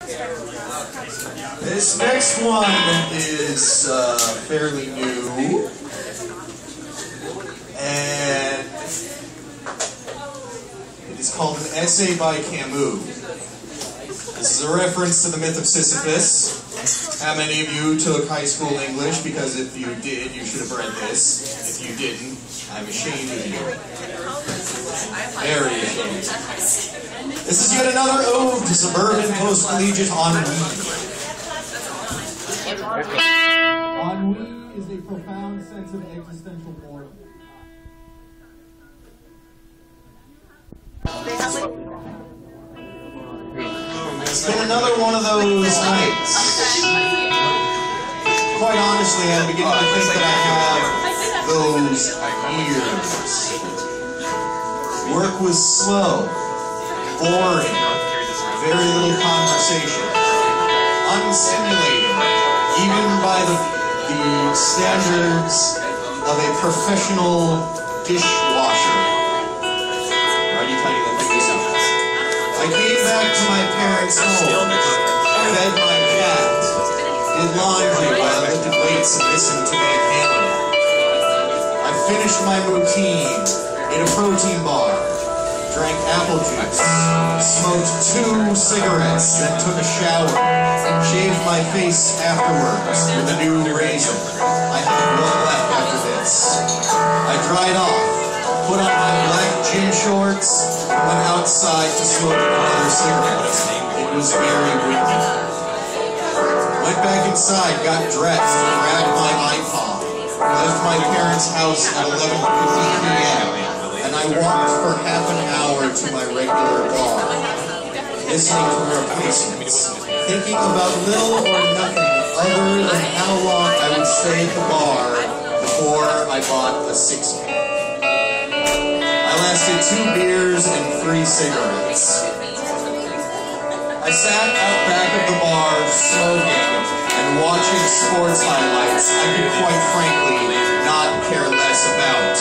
This next one is fairly new, and it is called an Essay by Camus. This is a reference to the myth of Sisyphus. How many of you took high school English? Because if you did, you should have read this. If you didn't, I'm ashamed of you. Very ashamed. This is yet another ode to suburban post-collegiate ennui. Ennui is a profound sense of existential boredom. It's been another one of those nights. Quite honestly, I'm beginning to think that I have those years. Work was slow, boring, very little conversation, unstimulating, even by the standards of a professional dishwasher. Righty tighty, let me do something. I came back to my parents' home, fed my cat, did laundry while I lifted weights and listened to Van Halen. I finished my routine, ate a protein bar, drank apple juice, smoked 2 cigarettes, then took a shower, shaved my face afterwards with a new razor. I had one left after this. I dried off, put on my black gym shorts, and went outside to smoke another cigarette. It was very windy. Went back inside, got dressed, grabbed my iPod, left my parents' house at 11:50 p.m., and I walked for half an hour to my regular bar, listening to replacements, thinking about little or nothing other than how long I would stay at the bar before I bought a 6-pack. I lasted 2 beers and 3 cigarettes. I sat out back of the bar, smoking and watching sports highlights I could quite frankly not care less about.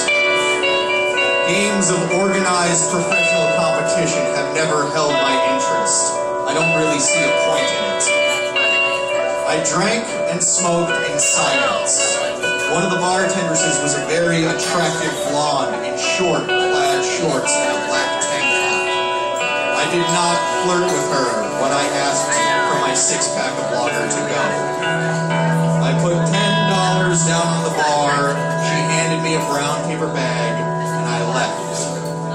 Games of organized professional competition have never held my interest. I don't really see a point in it. I drank and smoked in silence. One of the bartenders was a very attractive blonde in short plaid shorts and a black tank top. I did not flirt with her when I asked for my 6-pack of water to go. I put $10 down on the bar, she handed me a brown paper bag, and I left.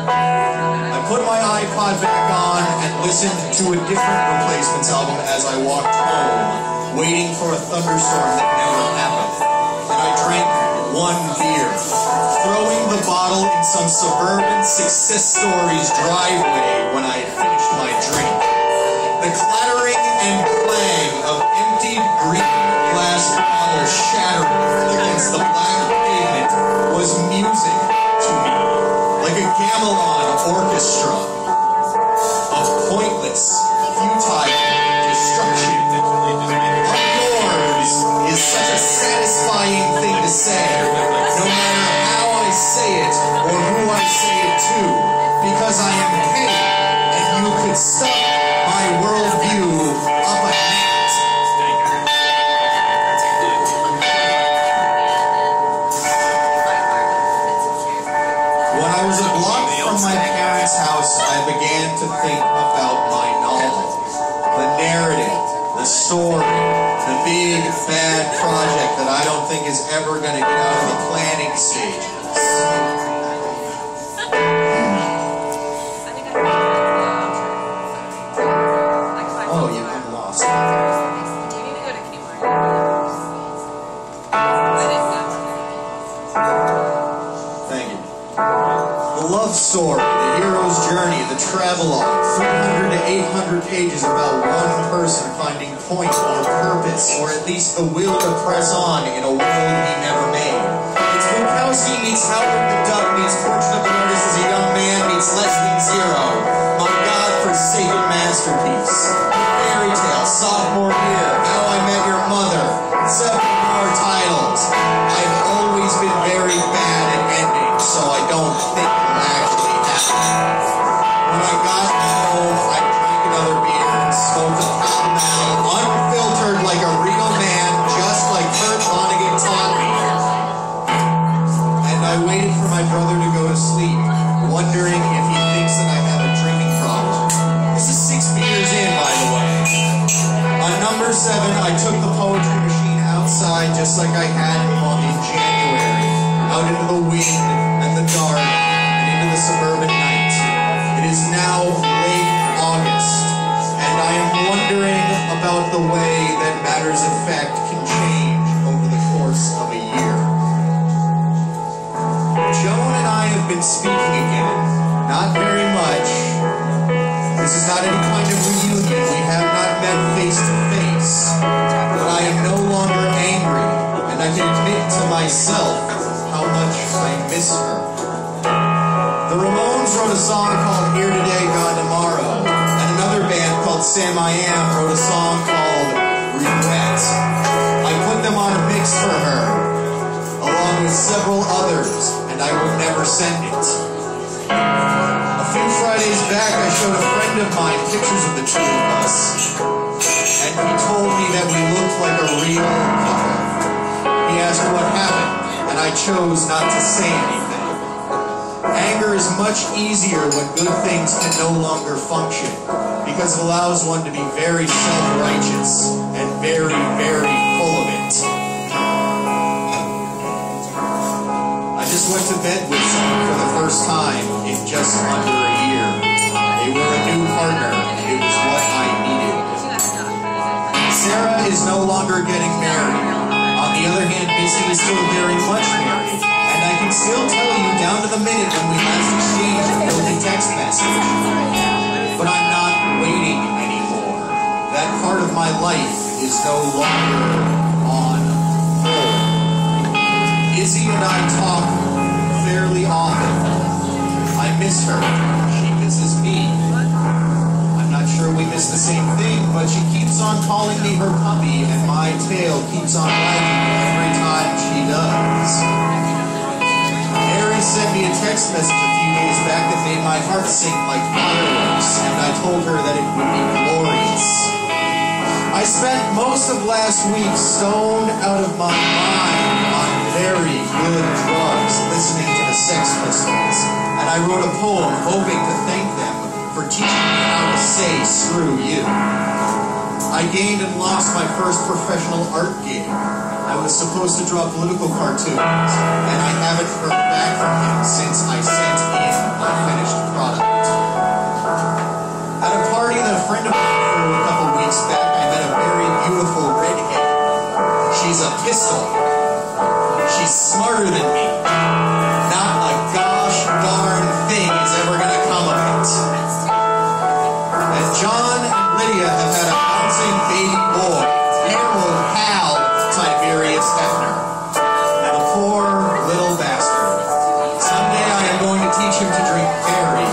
I put my iPod back on and listened to a different Replacements album as I walked home, waiting for a thunderstorm that never happened. And I drank 1 beer, throwing the bottle in some suburban Success Stories driveway when I had finished my drink. The clattering and clang of emptied green glass bottles shattering against the black pavement was music to me, like a gamelan orchestra of pointless, futile destruction. Yours is such a satisfying thing to say, no matter how I say it or who I say it to, because I am paid, and you could stop my worldview up a hat. When I was a block from my parents' house, I began to think about my novel, the narrative, the story, the big, bad project that I don't think is ever going to get out of the planning stages. Oh, yeah, I'm lost. Thank you. The love story, the hero's journey, the travelogue, 300 to 800 pages about one person finding point or purpose, or at least the will to press on in a world he never made. It's Bukowski meets Howard the Duck meets Portrait of an Artist as a Young Man meets Less Than Zero. My God-forsaken masterpiece. Fairy Tale, Sophomore Year, How I Met Your Mother, 7 more titles. I've always been very bad at endings, so I don't think it'll actually happen. When I got home, I drank another beer and smoked a Number 7, I took the poetry machine outside just like I had in January, out into the wind and the dark and into the suburban night. It is now late August, and I am wondering about the way that matter's effect can change over the course of a year. Joan and I have been speaking again, not very much. This is not any kind of reunion. We have not met face to face. But I am no longer angry, and I can admit to myself how much I miss her. The Ramones wrote a song called Here Today, Gone Tomorrow, and another band called Sam I Am wrote a song called Regret. I put them on a mix for her, along with several others, and I will never send it. A few Fridays back, I showed a friend of mine pictures of the two of us, and he told me that we looked like a real couple. He asked what happened, and I chose not to say anything. Anger is much easier when good things can no longer function, because it allows one to be very self-righteous and very, very full of it. I just went to bed with someone for the first time in just under a year. They were a new partner, and it was what I needed. Sarah is no longer getting married. On the other hand, Missy is still very much married, and I can still tell you down to the minute when we last exchanged a filthy text message. But I'm not waiting anymore. That part of my life is no longer on hold. Izzy and I talk fairly often. I miss her. She misses me. I'm not sure we miss the same thing, but she keeps on calling me her puppy, and my tail keeps on wagging every time she does. Mary sent me a text message a few days back that made my heart sink like fireworks, and I told her that it would be glorious. I spent most of last week stoned out of my mind on very good drugs, listening to the Sex Pistols, and I wrote a poem hoping to thank them for teaching me how to say screw you. I gained and lost my first professional art gig. I was supposed to draw political cartoons, and I haven't heard back from him since I sent in my finished product. At a party that a friend of mine threw a couple weeks back, I met a very beautiful redhead. She's a pistol. She's smarter than me. Not a gosh darn thing is ever gonna come of it. And John and Lydia have had a bouncing baby boy, Harold Hal Tiberius Hefner. And a poor little bastard. Someday I am going to teach him to drink very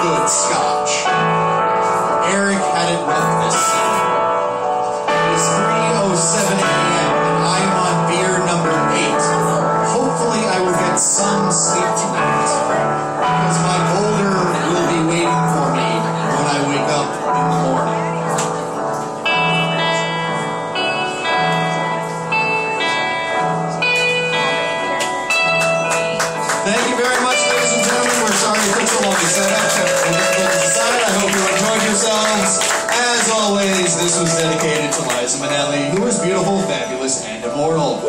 good scotch. Eric had it rough this summer. It is 3:07 a.m. and I am on beer number 8. Hopefully I will get some sleep tonight, because my boulder will be waiting for me when I wake up in the morning. Thank you very much, ladies and gentlemen. We're sorry it took so long to set up. We'll get to decide. I hope you enjoyed yourselves. As always, this was dedicated to Liza Minnelli, who is beautiful, fabulous, and immortal.